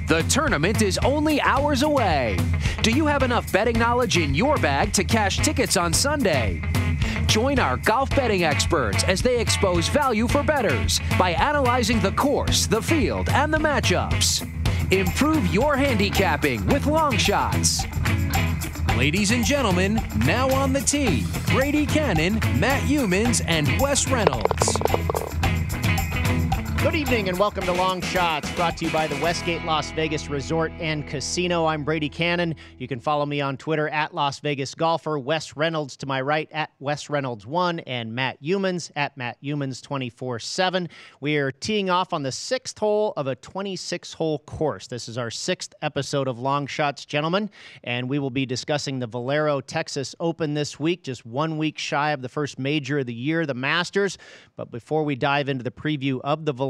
The tournament is only hours away. Do you have enough betting knowledge in your bag to cash tickets on Sunday? Join our golf betting experts as they expose value for bettors by analyzing the course, the field, and the matchups. Improve your handicapping with long shots. Ladies and gentlemen, now on the tee, Brady Cannon, Matt Humans, and Wes Reynolds. Good evening and welcome to Long Shots, brought to you by the Westgate Las Vegas Resort and Casino. I'm Brady Cannon. You can follow me on Twitter at Las Vegas Golfer. Wes Reynolds to my right at Wes Reynolds1 and Matt Humans at Matt Humans 24/7. We are teeing off on the 6th hole of a 26-hole course. This is our 6th episode of Long Shots, gentlemen, and we will be discussing the Valero Texas Open this week, just 1 week shy of the first major of the year, the Masters. But before we dive into the preview of the Valero,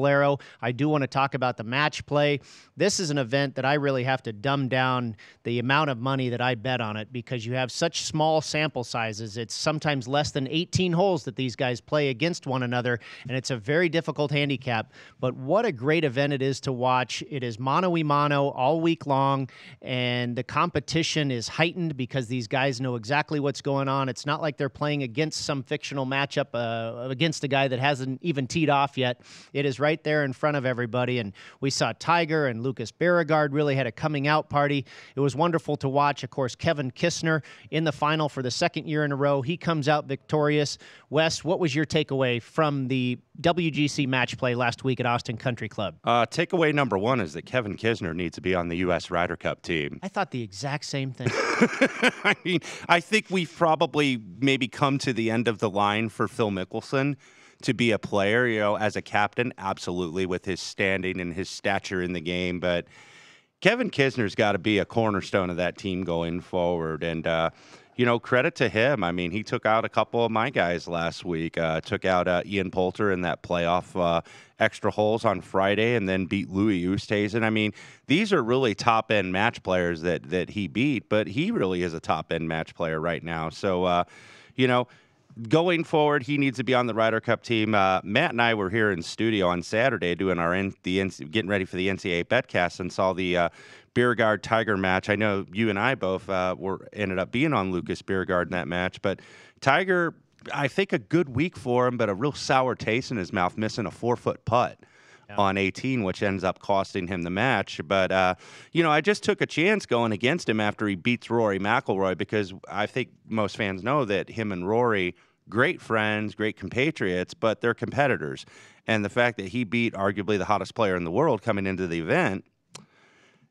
I do want to talk about the match play. This is an event that I really have to dumb down the amount of money that I bet on it because you have such small sample sizes. It's sometimes less than 18 holes that these guys play against one another, and it's a very difficult handicap. But what a great event it is to watch. It is mano-a-mano all week long, and the competition is heightened because these guys know exactly what's going on. It's not like they're playing against some fictional matchup against a guy that hasn't even teed off yet. It is right there in front of everybody, and we saw Tiger and Lucas Beauregard really had a coming out party. It was wonderful to watch. Of course, Kevin Kistner in the final for the second year in a row. He comes out victorious. Wes, what was your takeaway from the WGC match play last week at Austin Country Club? Takeaway number one is that Kevin Kistner needs to be on the U.S. Ryder Cup team. I thought the exact same thing. I mean, I think we've probably maybe come to the end of the line for Phil Mickelson to be a player, as a captain, absolutely, with his standing and his stature in the game. But Kevin Kisner's got to be a cornerstone of that team going forward. And, credit to him. I mean, he took out a couple of my guys last week, took out Ian Poulter in that playoff extra holes on Friday and then beat Louis Oosthuizen. I mean, these are really top-end match players that he beat, but he really is a top-end match player right now. So, going forward, he needs to be on the Ryder Cup team. Matt and I were here in studio on Saturday doing getting ready for the NCAA Betcast and saw the Beauregard Tiger match. I know you and I both ended up being on Lucas Beauregard in that match, but Tiger, I think a good week for him, but a real sour taste in his mouth, missing a 4-foot putt on 18, which ends up costing him the match. But, I just took a chance going against him after he beats Rory McIlroy because I think most fans know that him and Rory, great friends, great compatriots, but they're competitors. And the fact that he beat arguably the hottest player in the world coming into the event,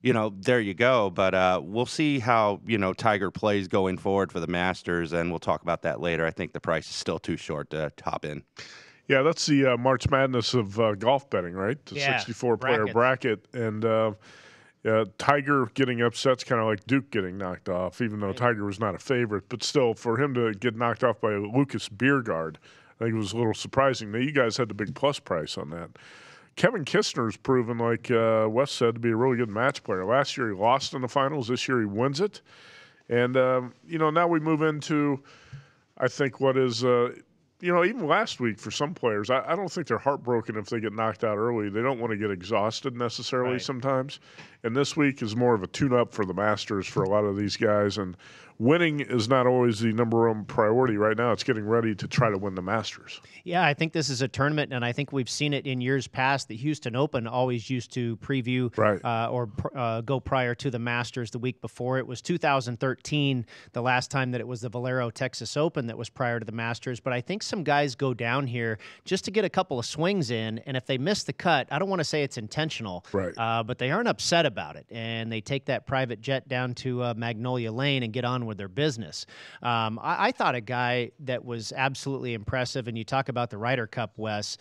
there you go. But we'll see how, Tiger plays going forward for the Masters, and we'll talk about that later. I think the price is still too short to top in. Yeah, that's the March Madness of golf betting, right? The 64-player bracket. And Tiger getting upset's kind of like Duke getting knocked off, even though Tiger was not a favorite. But still, for him to get knocked off by Lucas Beauregard, I think it was a little surprising. Now, you guys had the big plus price on that. Kevin Kistner's proven, like Wes said, to be a really good match player. Last year he lost in the finals. This year he wins it. And, now we move into, I think, what is even last week for some players, I don't think they're heartbroken if they get knocked out early. They don't want to get exhausted necessarily sometimes. And this week is more of a tune-up for the Masters for a lot of these guys. And winning is not always the number one priority right now. It's getting ready to try to win the Masters. Yeah, I think this is a tournament, and I think we've seen it in years past. The Houston Open always used to preview or go prior to the Masters the week before. It was 2013, the last time that it was the Valero Texas Open that was prior to the Masters. But I think some guys go down here just to get a couple of swings in, and if they miss the cut, I don't want to say it's intentional, but they aren't upset about it, and they take that private jet down to Magnolia Lane and get on with their business. I thought a guy that was absolutely impressive, and you talk about the Ryder Cup, Wes,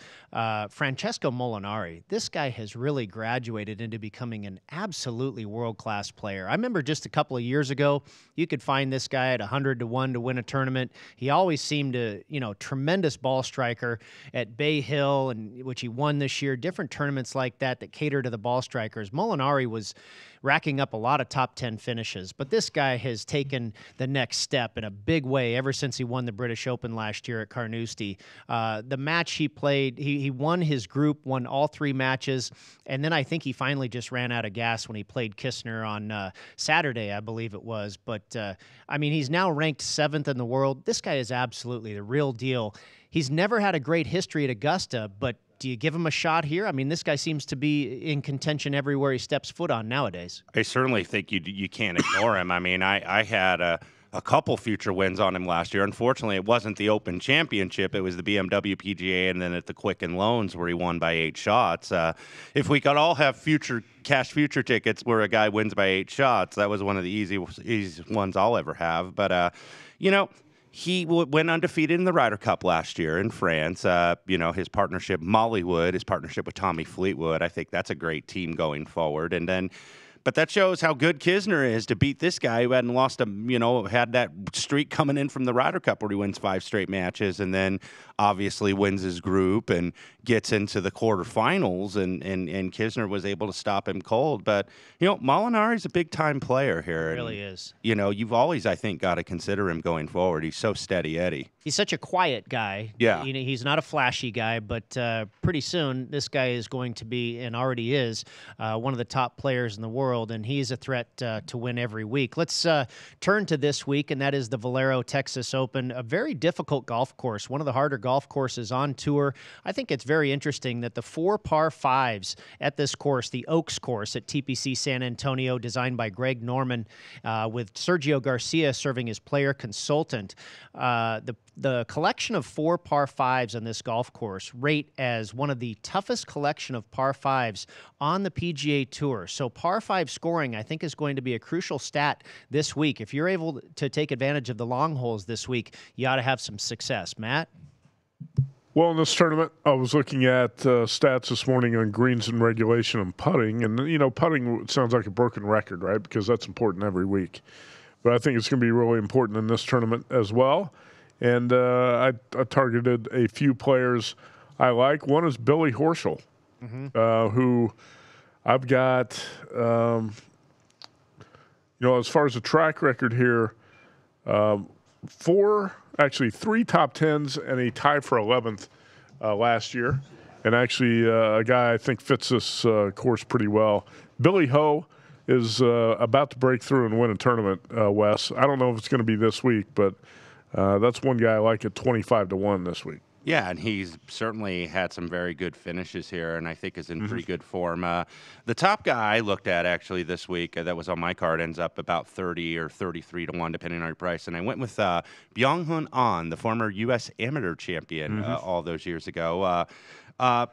Francesco Molinari. This guy has really graduated into becoming an absolutely world-class player. I remember just a couple of years ago, you could find this guy at 100 to 1 to win a tournament. He always seemed to, tremendous ball striker at Bay Hill, and which he won this year, different tournaments like that cater to the ball strikers. Molinari was racking up a lot of top 10 finishes. But this guy has taken the next step in a big way ever since he won the British Open last year at Carnoustie. The match he played, he won his group, won all 3 matches, and then I think he finally just ran out of gas when he played Kistner on Saturday, I believe it was. But, I mean, he's now ranked 7th in the world. This guy is absolutely the real deal. He's never had a great history at Augusta, but do you give him a shot here? I mean, this guy seems to be in contention everywhere he steps foot on nowadays. I certainly think you can't ignore him. I mean, I had a couple future wins on him last year. Unfortunately, it wasn't the Open Championship. It was the BMW PGA and then at the Quicken Loans where he won by 8 shots. If we could all have cash future tickets where a guy wins by 8 shots, that was one of the easiest ones I'll ever have. But, you know, he went undefeated in the Ryder Cup last year in France. You know, his partnership, Mollywood, his partnership with Tommy Fleetwood, I think that's a great team going forward. And then, but that shows how good Kisner is to beat this guy who hadn't lost had that streak coming in from the Ryder Cup where he wins 5 straight matches and then obviously wins his group and gets into the quarterfinals, and Kisner was able to stop him cold. But, you know, Molinari's a big-time player here. He really is. You know, you've always, I think, got to consider him going forward. He's so steady Eddie. He's such a quiet guy. Yeah. You know, he's not a flashy guy, but pretty soon this guy is going to be, and already is, one of the top players in the world, and he's a threat to win every week. Let's turn to this week, and that is the Valero Texas Open, a very difficult golf course, one of the harder golf courses on tour. I think it's very interesting that the 4 par 5s at this course, the Oaks course at TPC San Antonio, designed by Greg Norman, with Sergio Garcia serving as player consultant. The collection of 4 par 5s on this golf course rate as one of the toughest collection of par 5s on the PGA Tour. So par 5 scoring, I think, is going to be a crucial stat this week. If you're able to take advantage of the long holes this week, you ought to have some success. Matt? Well, in this tournament, I was looking at stats this morning on greens and regulation and putting. And, you know, putting sounds like a broken record, right? Because that's important every week. But I think it's going to be really important in this tournament as well. And I targeted a few players I like. One is Billy Horschel, who I've got, you know, as far as the track record here, 3 top 10s and a tie for 11th last year. And actually a guy I think fits this course pretty well. Billy Ho is about to break through and win a tournament, Wes. I don't know if it's going to be this week, but that's one guy I like at 25-1 this week. Yeah, and he's certainly had some very good finishes here, and I think is in pretty good form. The top guy I looked at actually this week that was on my card ends up about 30 or 33-1, depending on your price. And I went with Byung-Hun An, the former U.S. amateur champion all those years ago.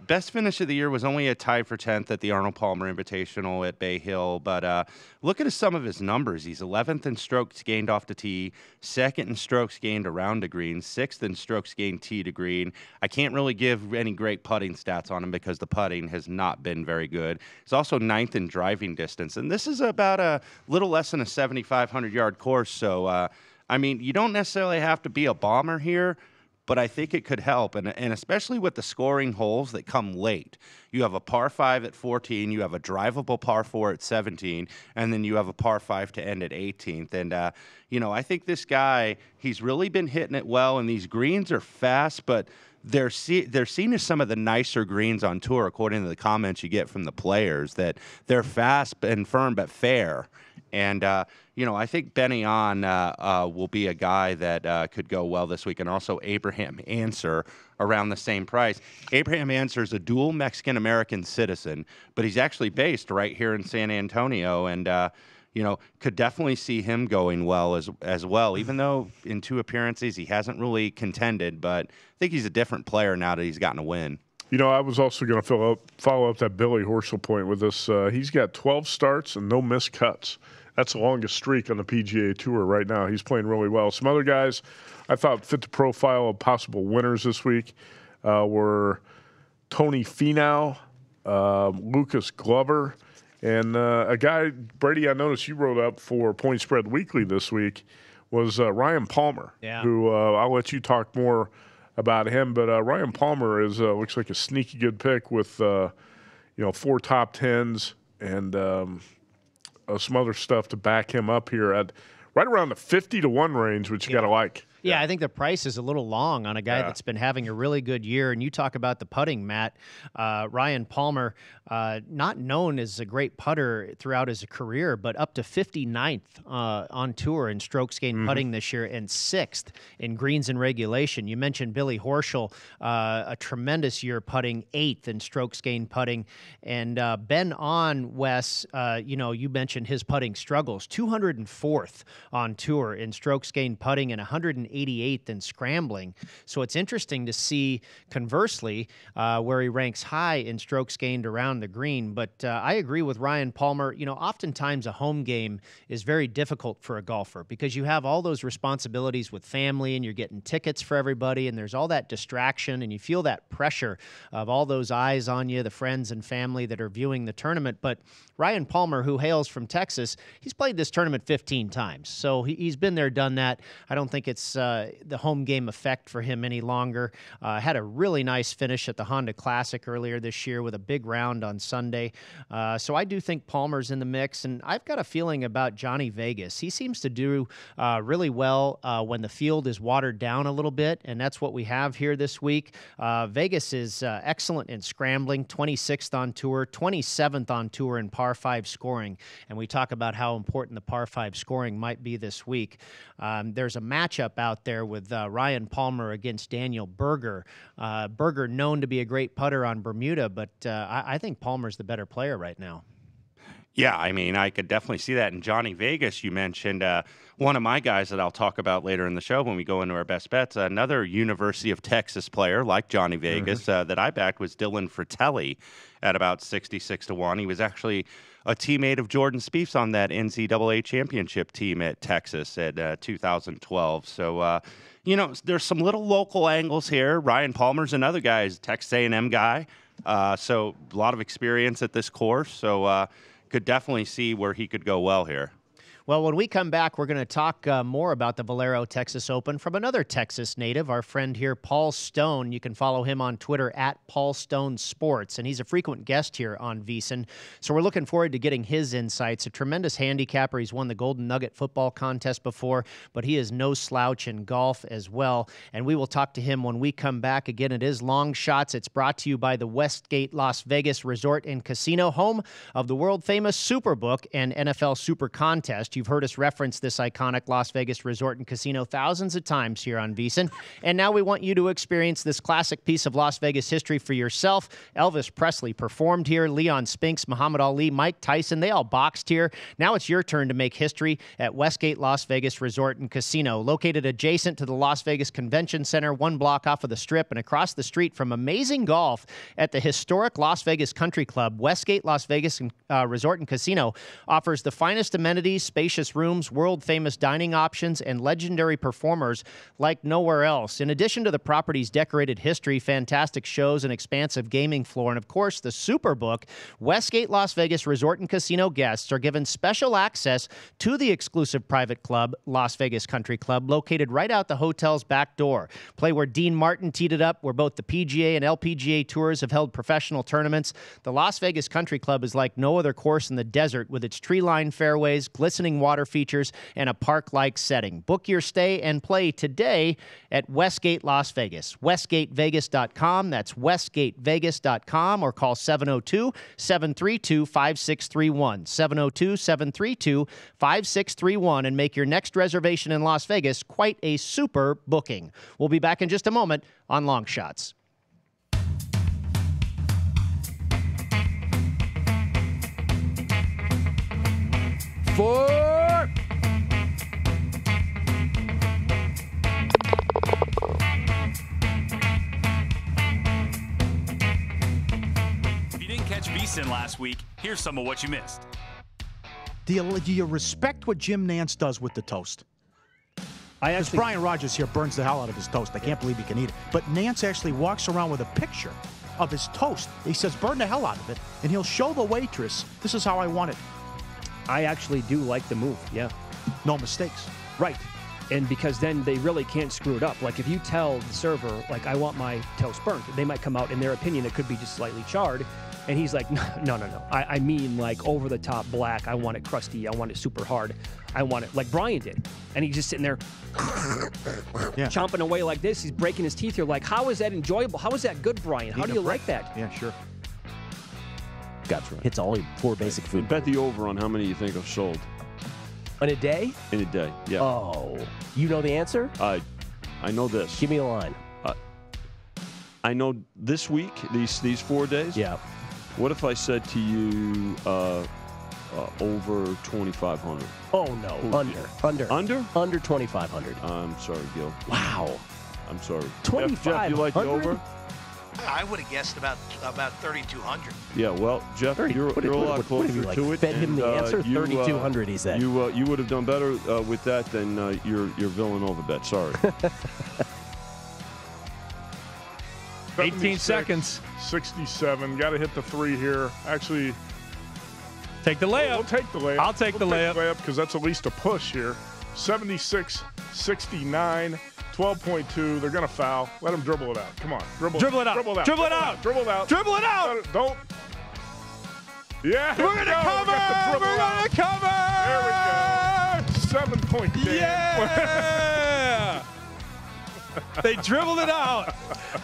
Best finish of the year was only a tie for 10th at the Arnold Palmer Invitational at Bay Hill. But look at some of his numbers. He's 11th in strokes gained off the tee, 2nd in strokes gained around the green, 6th in strokes gained tee to green. I can't really give any great putting stats on him because the putting has not been very good. He's also 9th in driving distance. And this is about a little less than a 7,500-yard course. So, I mean, you don't necessarily have to be a bomber here, but I think it could help, and especially with the scoring holes that come late. You have a par 5 at 14, you have a drivable par 4 at 17, and then you have a par 5 to end at 18th. And, you know, I think this guy, he's really been hitting it well, and these greens are fast, but they're seen as some of the nicer greens on tour, according to the comments you get from the players, that they're fast and firm but fair. And, you know, I think Benny On will be a guy that could go well this week. And also Abraham Answer around the same price. Abraham Answer is a dual Mexican-American citizen, but he's actually based right here in San Antonio. And, you know, could definitely see him going well as well, even though in 2 appearances he hasn't really contended. But I think he's a different player now that he's gotten a win. You know, I was also going to follow up that Billy Horschel point with this. He's got 12 starts and no missed cuts. That's the longest streak on the PGA Tour right now. He's playing really well. Some other guys I thought fit the profile of possible winners this week were Tony Finau, Lucas Glover, and a guy, Brady, I noticed you wrote up for Point Spread Weekly this week, was Ryan Palmer, who I'll let you talk more about him. But Ryan Palmer is looks like a sneaky good pick with, you know, 4 top 10s and some other stuff to back him up here at right around the 50-1 range, which you got to like. Yeah, I think the price is a little long on a guy that's been having a really good year. And you talk about the putting, Matt. Ryan Palmer, not known as a great putter throughout his career, but up to 59th on tour in strokes gained putting this year and 6th in greens and regulation. You mentioned Billy Horschel, a tremendous year putting, 8th in strokes gained putting. And Ben On, Wes, you mentioned his putting struggles, 204th on tour in strokes gained putting and 188th in scrambling. So it's interesting to see, conversely, where he ranks high in strokes gained around the green. But I agree with Ryan Palmer. Oftentimes a home game is very difficult for a golfer because you have all those responsibilities with family and you're getting tickets for everybody and there's all that distraction and you feel that pressure of all those eyes on you, the friends and family that are viewing the tournament. But Ryan Palmer, who hails from Texas, he's played this tournament 15 times. So he's been there, done that. I don't think it's the home game effect for him any longer. Had a really nice finish at the Honda Classic earlier this year with a big round on Sunday. So I do think Palmer's in the mix, and I've got a feeling about Johnny Vegas. He seems to do really well when the field is watered down a little bit, and that's what we have here this week. Vegas is excellent in scrambling, 26th on tour, 27th on tour in par 5 scoring, and we talk about how important the par 5 scoring might be this week. There's a matchup out there with Ryan Palmer against Daniel Berger. Berger known to be a great putter on Bermuda, but I think Palmer's the better player right now. Yeah, I mean, I could definitely see that. And Johnny Vegas, you mentioned, one of my guys that I'll talk about later in the show when we go into our best bets, another University of Texas player like Johnny Vegas that I backed was Dylan Fratelli at about 66-1. He was actually a teammate of Jordan Spieth's on that NCAA championship team at Texas at 2012. So, there's some little local angles here. Ryan Palmer's another guy, he's a Texas A&M guy. So a lot of experience at this course. So could definitely see where he could go well here. Well, when we come back, we're going to talk more about the Valero Texas Open from another Texas native, our friend here, Paul Stone. You can follow him on Twitter at Paul Stone Sports, and he's a frequent guest here on VSiN. So we're looking forward to getting his insights. A tremendous handicapper. He's won the Golden Nugget football contest before, but he is no slouch in golf as well. And we will talk to him when we come back. Again, it is Long Shots. It's brought to you by the Westgate Las Vegas Resort and Casino, home of the world-famous Superbook and NFL Super Contest. You've heard us reference this iconic Las Vegas resort and casino thousands of times here on VSiN. And now we want you to experience this classic piece of Las Vegas history for yourself. Elvis Presley performed here. Leon Spinks, Muhammad Ali, Mike Tyson, they all boxed here. Now it's your turn to make history at Westgate Las Vegas Resort and Casino. Located adjacent to the Las Vegas Convention Center, 1 block off of the Strip and across the street from amazing golf at the historic Las Vegas Country Club, Westgate Las Vegas Resort and Casino offers the finest amenities, spacious rooms, world-famous dining options, and legendary performers like nowhere else. In addition to the property's decorated history, fantastic shows, and expansive gaming floor, and of course the Superbook, Westgate Las Vegas Resort and Casino guests are given special access to the exclusive private club, Las Vegas Country Club, located right out the hotel's back door. Play where Dean Martin teed it up, where both the PGA and LPGA tours have held professional tournaments. The Las Vegas Country Club is like no other course in the desert, with its tree-lined fairways, glistening water features, and a park-like setting. Book your stay and play today at Westgate Las Vegas. WestgateVegas.com. That's WestgateVegas.com, or call 702-732-5631. 702-732-5631 and make your next reservation in Las Vegas quite a super booking. We'll be back in just a moment on Long Shots. If you didn't catch VSiN last week, here's some of what you missed. Do you respect what Jim Nantz does with the toast? Because Brian Rogers here burns the hell out of his toast. I can't believe he can eat it. But Nantz actually walks around with a picture of his toast. He says, burn the hell out of it, and he'll show the waitress, this is how I want it. I actually do like the move, yeah. No mistakes. Right. And because then they really can't screw it up. Like if you tell the server, like, I want my toast burnt, they might come out, in their opinion, it could be just slightly charred. And he's like, no. I mean, like, over-the-top black. I want it crusty. I want it super hard. I want it like Brian did. And he's just sitting there chomping away like this. He's breaking his teeth. You're like, how is that enjoyable? How is that good, Brian? How do you like that? Yeah, sure. Gotcha. It's all poor basic food. Bet the over on how many you think are sold. In a day? In a day, yeah. Oh. You know the answer? I know this. Give me a line. I know this week, these 4 days. Yeah. What if I said to you over 2,500? Oh, no. Under. Under? Under 2,500. I'm sorry, Gil. Wow. I'm sorry. 2,500? Jeff, you like the over? I would have guessed about 3,200. Yeah, well, Jeff, you're a lot closer to it. Fed him the answer? 3,200, he said. You would have done better with that than your Villanova bet. Sorry. 18 seconds. 67. Got to hit the 3 here. Actually, take the layup. We'll take the layup. I'll take the layup because that's at least a push here. 76, 69, 12.2. They're going to foul. Let them dribble it out. Come on. Dribble it out. Dribble it out. Dribble it out. Dribble it out. Don't. Yeah. We're going to cover. We're going to cover. There we go. 7-point game. Yeah. They dribbled it out.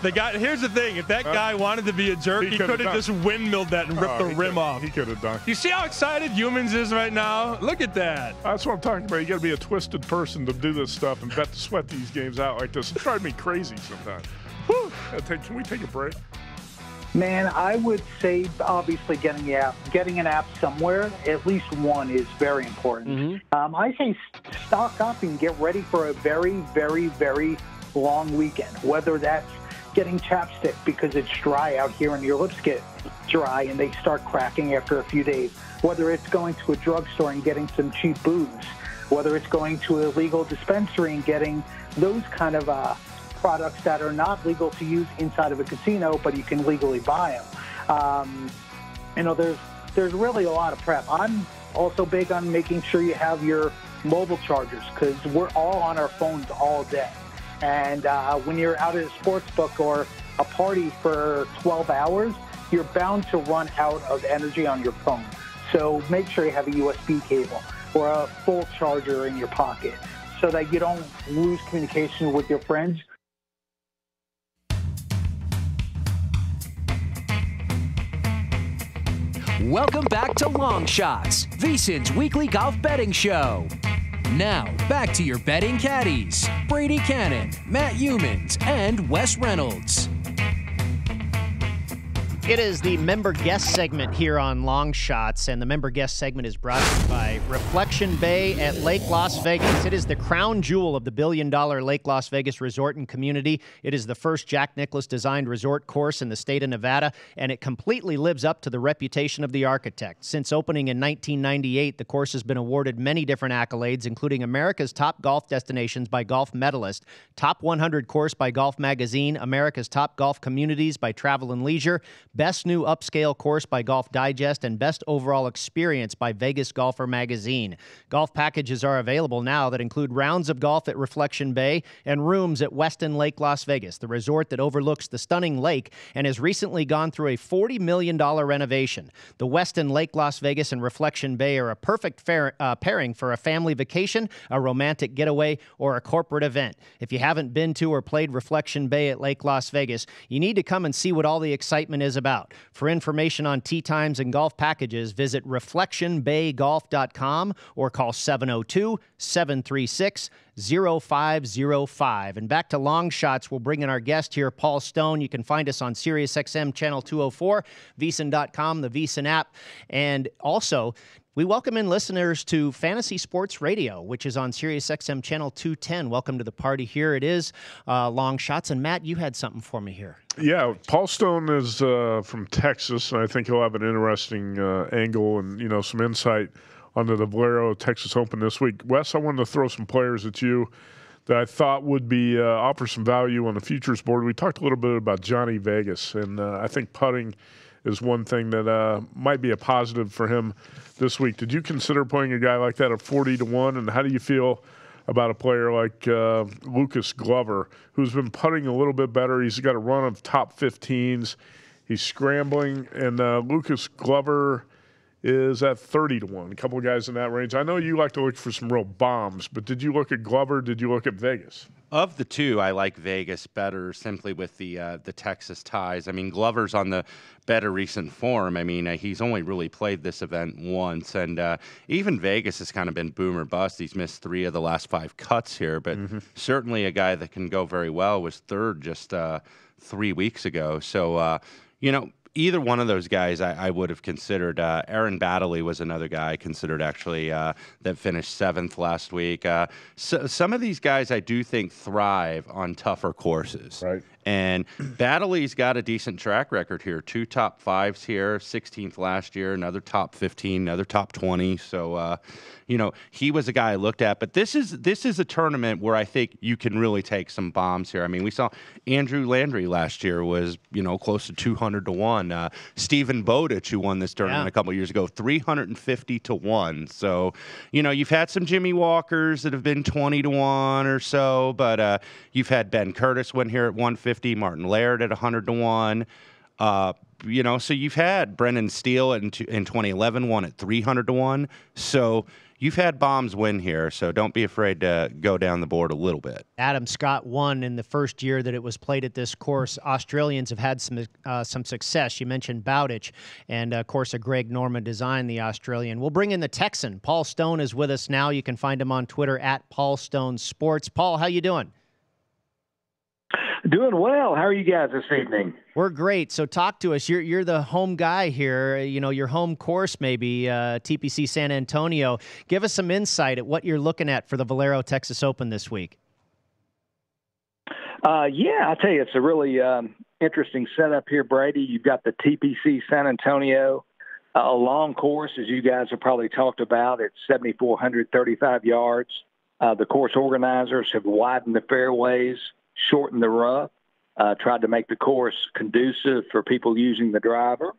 Here's the thing. If that guy wanted to be a jerk, he could have just windmilled that and ripped the rim off. He could have done. You see how excited Humans is right now? Look at that. That's what I'm talking about. You got to be a twisted person to do this stuff and bet to sweat these games out like this. It drives me crazy sometimes. Whew. Can we take a break? Man, I would say obviously getting an app somewhere, at least one, is very important. Mm-hmm. I say stock up and get ready for a very, very, very long weekend, whether that's getting chapstick because it's dry out here and your lips get dry and they start cracking after a few days, whether it's going to a drugstore and getting some cheap booze, whether it's going to a legal dispensary and getting those kind of products that are not legal to use inside of a casino, but you can legally buy them. There's really a lot of prep. I'm also big on making sure you have your mobile chargers because we're all on our phones all day. And when you're out at a sports book or a party for 12 hours, you're bound to run out of energy on your phone. So make sure you have a USB cable or a full charger in your pocket so that you don't lose communication with your friends. Welcome back to Long Shots, VSiN's weekly golf betting show. Now, back to your betting caddies, Brady Cannon, Matt Humans, and Wes Reynolds. It is the member guest segment here on Long Shots, and the member guest segment is brought to you by Reflection Bay at Lake Las Vegas. It is the crown jewel of the billion-dollar Lake Las Vegas resort and community. It is the first Jack Nicklaus-designed resort course in the state of Nevada, and it completely lives up to the reputation of the architect. Since opening in 1998, the course has been awarded many different accolades, including America's Top Golf Destinations by Golf Medalist, Top 100 Course by Golf Magazine, America's Top Golf Communities by Travel and Leisure, Best New Upscale Course by Golf Digest, and Best Overall Experience by Vegas Golfer Magazine. Golf packages are available now that include rounds of golf at Reflection Bay and rooms at Westin Lake Las Vegas, the resort that overlooks the stunning lake and has recently gone through a $40 million renovation. The Westin Lake Las Vegas and Reflection Bay are a perfect pairing for a family vacation, a romantic getaway, or a corporate event. If you haven't been to or played Reflection Bay at Lake Las Vegas, you need to come and see what all the excitement is about. For information on tee times and golf packages, visit reflectionbaygolf.com or call 702-736-0505. And back to Long Shots, we'll bring in our guest here, Paul Stone. You can find us on SiriusXM Channel 204, VSiN.com, the VSiN app, and also we welcome in listeners to Fantasy Sports Radio, which is on SiriusXM Channel 210. Welcome to the party. Here it is, Long Shots. And, Matt, you had something for me here. Yeah, Paul Stone is from Texas, and I think he'll have an interesting angle and, some insight onto the Valero Texas Open this week. Wes, I wanted to throw some players at you that I thought would be offer some value on the futures board. We talked a little bit about Johnny Vegas, and I think putting is one thing that might be a positive for him this week. Did you consider playing a guy like that at 40-1? And how do you feel about a player like Lucas Glover, who's been putting a little bit better? He's got a run of top 15s. He's scrambling, and Lucas Glover is at 30-1. A couple of guys in that range. I know you like to look for some real bombs, but did you look at Glover? Did you look at Vegas? Of the two, I like Vegas better simply with the Texas ties. I mean, Glover's on the better recent form. I mean, he's only really played this event once, and even Vegas has kind of been boom or bust. He's missed 3 of the last 5 cuts here, but certainly a guy that can go very well. Was third just 3 weeks ago. So, either one of those guys I would have considered. Aaron Baddeley was another guy I considered actually that finished 7th last week. So some of these guys I do think thrive on tougher courses. Right. And Baddeley's got a decent track record here. 2 top 5s here, 16th last year, another top 15, another top 20. So, he was a guy I looked at. But this is a tournament where I think you can really take some bombs here. I mean, we saw Andrew Landry last year was, close to 200-1. Stephen Bowditch, who won this tournament a couple of years ago, 350-1. So, you've had some Jimmy Walkers that have been 20-1 or so, but you've had Ben Curtis win here at 150. Martin Laird at 100-1. So you've had Brendan Steele in 2011 won at 300-1. So you've had bombs win here. So don't be afraid to go down the board a little bit. Adam Scott won in the first year that it was played at this course. Australians have had some success. You mentioned Bowditch, and of course, Greg Norman designed the Australian. We'll bring in the Texan. Paul Stone is with us now. You can find him on Twitter at Paul Stone Sports. Paul, how you doing? Doing well. How are you guys this evening? We're great. So talk to us. You're the home guy here. Your home course maybe, TPC San Antonio. Give us some insight at what you're looking at for the Valero Texas Open this week. I'll tell you, it's a really interesting setup here, Brady. You've got the TPC San Antonio, a long course, as you guys have probably talked about. It's 7,435 yards. The course organizers have widened the fairways, shortened the rough, tried to make the course conducive for people using the driver.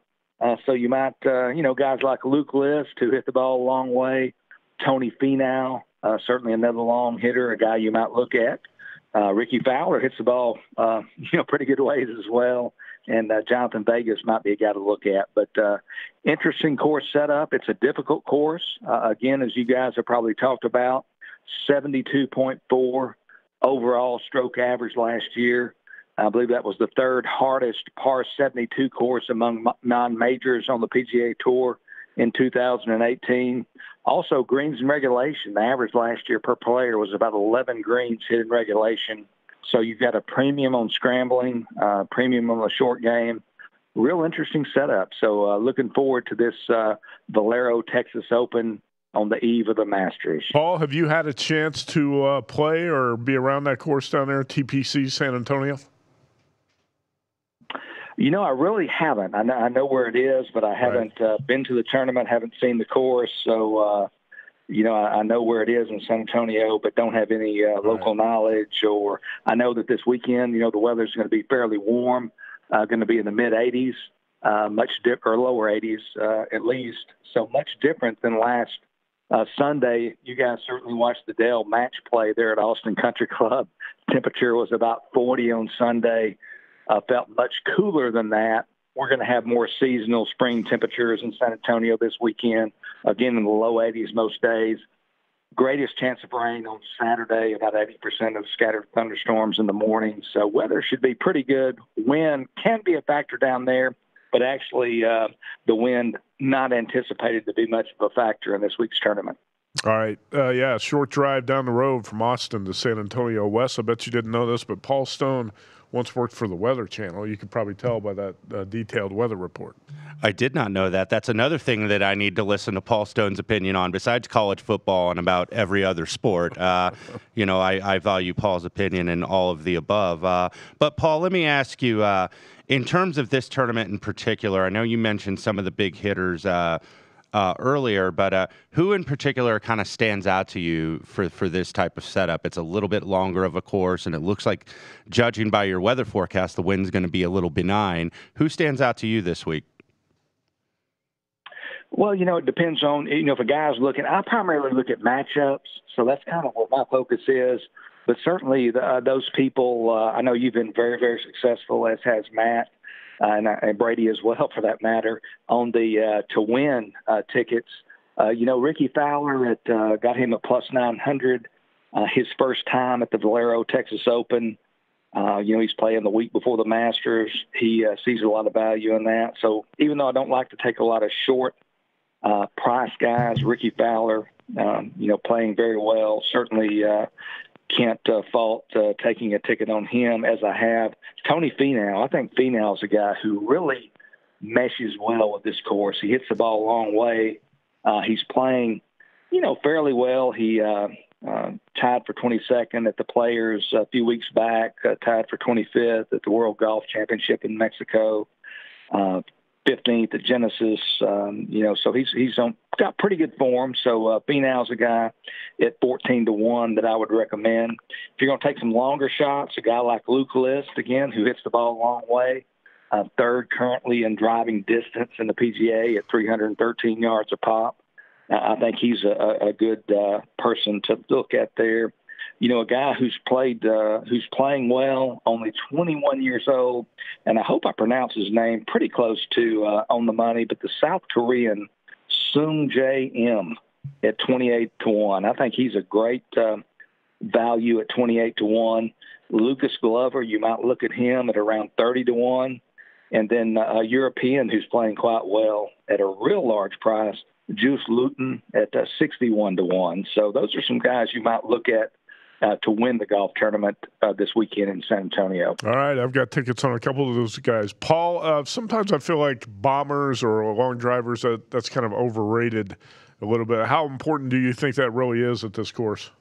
So you might, guys like Luke List, who hit the ball a long way, Tony Finau, certainly another long hitter, a guy you might look at. Ricky Fowler hits the ball, pretty good ways as well. And Jonathan Vegas might be a guy to look at. But interesting course setup. It's a difficult course. Again, as you guys have probably talked about, 72.4 overall stroke average last year. I believe that was the 3rd hardest par 72 course among non-majors on the PGA Tour in 2018. Also, greens in regulation. The average last year per player was about 11 greens hit in regulation. So you've got a premium on scrambling, premium on the short game. Real interesting setup. So looking forward to this Valero Texas Open on the eve of the Masters. Paul, have you had a chance to play or be around that course down there, TPC San Antonio? I really haven't. I know where it is, but I haven't been to the tournament, haven't seen the course. So, I know where it is in San Antonio, but don't have any local knowledge. Or I know that this weekend, the weather's going to be fairly warm, going to be in the mid-80s, or lower 80s at least. So much different than last Sunday. You guys certainly watched the Dale match play there at Austin Country Club. Temperature was about 40 on Sunday. Felt much cooler than that. We're going to have more seasonal spring temperatures in San Antonio this weekend, again in the low 80s most days. Greatest chance of rain on Saturday, about 80% of scattered thunderstorms in the morning. So weather should be pretty good. Wind can be a factor down there, but actually the wind not anticipated to be much of a factor in this week's tournament. All right. Short drive down the road from Austin to San Antonio West. I bet you didn't know this, but Paul Stone once worked for the Weather Channel. You could probably tell by that detailed weather report. I did not know that. That's another thing that I need to listen to Paul Stone's opinion on, besides college football and about every other sport. I value Paul's opinion in all of the above. But, Paul, let me ask you, in terms of this tournament in particular, I know you mentioned some of the big hitters earlier, but who in particular kind of stands out to you for this type of setup? It's a little bit longer of a course, and it looks like, judging by your weather forecast, the wind's going to be a little benign. Who stands out to you this week? Well, it depends on, if a guy's looking, I primarily look at matchups, so that's kind of what my focus is. But certainly those people, I know you've been very, very successful, as has Matt. and Brady as well, for that matter, on the to win tickets. Ricky Fowler got him a plus 900. His first time at the Valero Texas Open. He's playing the week before the Masters. He sees a lot of value in that. So even though I don't like to take a lot of short price guys, Ricky Fowler, playing very well, certainly can't fault taking a ticket on him as I have. Tony Finau, I think Finau's a guy who really meshes well with this course. He hits the ball a long way. He's playing, fairly well. He tied for 22nd at the Players a few weeks back, tied for 25th at the World Golf Championship in Mexico, 15th at Genesis. So he's got pretty good form. So Finau's a guy at 14-1 that I would recommend. If you're going to take some longer shots, a guy like Luke List, again, who hits the ball a long way, third currently in driving distance in the PGA at 313 yards a pop. I think he's a good person to look at there. A guy who's playing well, only 21 years old, and I hope I pronounce his name pretty close to on the money, but the South Korean Sung Jae Im at 28-1. I think he's a great value at 28-1. Lucas Glover, you might look at him at around 30-1. And then a European who's playing quite well at a real large price, Juice Luton at 61-1. So those are some guys you might look at to win the golf tournament this weekend in San Antonio. All right, I've got tickets on a couple of those guys. Paul, sometimes I feel like bombers or long drivers, that's kind of overrated a little bit. How important do you think that really is at this course?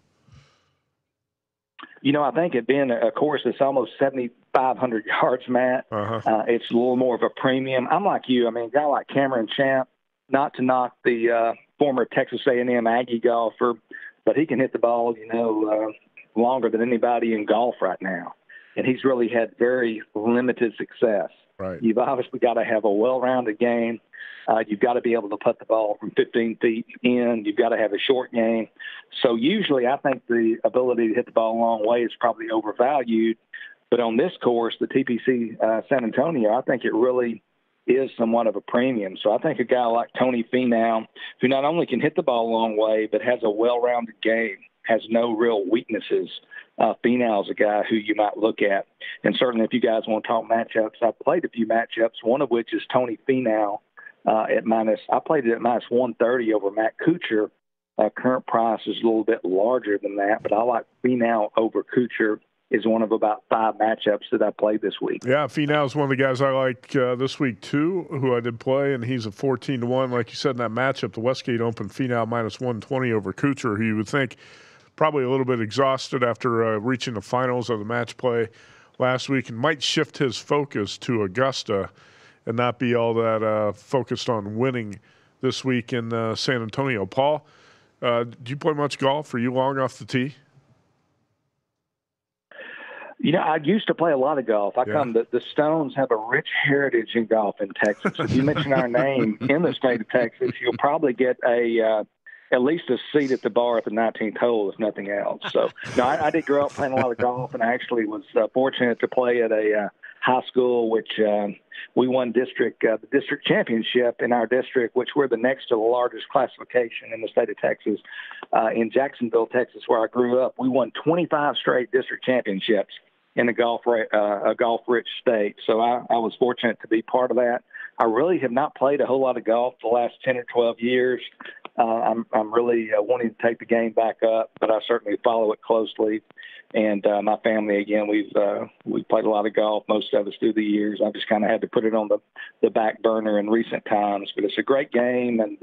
I think it being a course that's almost 7,500 yards, Matt, it's a little more of a premium. I'm like you. I mean, a guy like Cameron Champ, not to knock the former Texas A&M Aggie golfer, but he can hit the ball, longer than anybody in golf right now. And he's really had very limited success. Right. You've obviously got to have a well-rounded game. You've got to be able to put the ball from 15 feet in. You've got to have a short game. So usually I think the ability to hit the ball a long way is probably overvalued. But on this course, the TPC San Antonio, I think it really is somewhat of a premium. So I think a guy like Tony Finau, who not only can hit the ball a long way, but has a well-rounded game, has no real weaknesses. Finau's a guy who you might look at. And certainly if you guys want to talk matchups, I've played a few matchups, one of which is Tony Finau I played it at minus 130 over Matt Kuchar. Current price is a little bit larger than that, but I like Finau over Kuchar is one of about 5 matchups that I played this week. Yeah, Finau is one of the guys I like this week too, who I did play, and he's a 14-1. Like you said in that matchup, the Westgate Open, Finau minus 120 over Kuchar, who you would think probably a little bit exhausted after reaching the finals of the match play last week, and might shift his focus to Augusta and not be all that focused on winning this week in San Antonio. Paul, do you play much golf? Are you long off the tee? I used to play a lot of golf. The Stones have a rich heritage in golf in Texas. If you mention our name in the state of Texas, you'll probably get at least a seat at the bar at the 19th hole, if nothing else. So, I did grow up playing a lot of golf, and I actually was fortunate to play at a high school, which we won the district championship in our district, which we're the next to the largest classification in the state of Texas. In Jacksonville, Texas, where I grew up, we won 25 straight district championships in a golf-rich state. So I was fortunate to be part of that. I really have not played a whole lot of golf the last 10 or 12 years. I'm really wanting to take the game back up, but I certainly follow it closely. And my family, again, we've played a lot of golf, most of us through the years. I've just kind of had to put it on the back burner in recent times. But it's a great game, and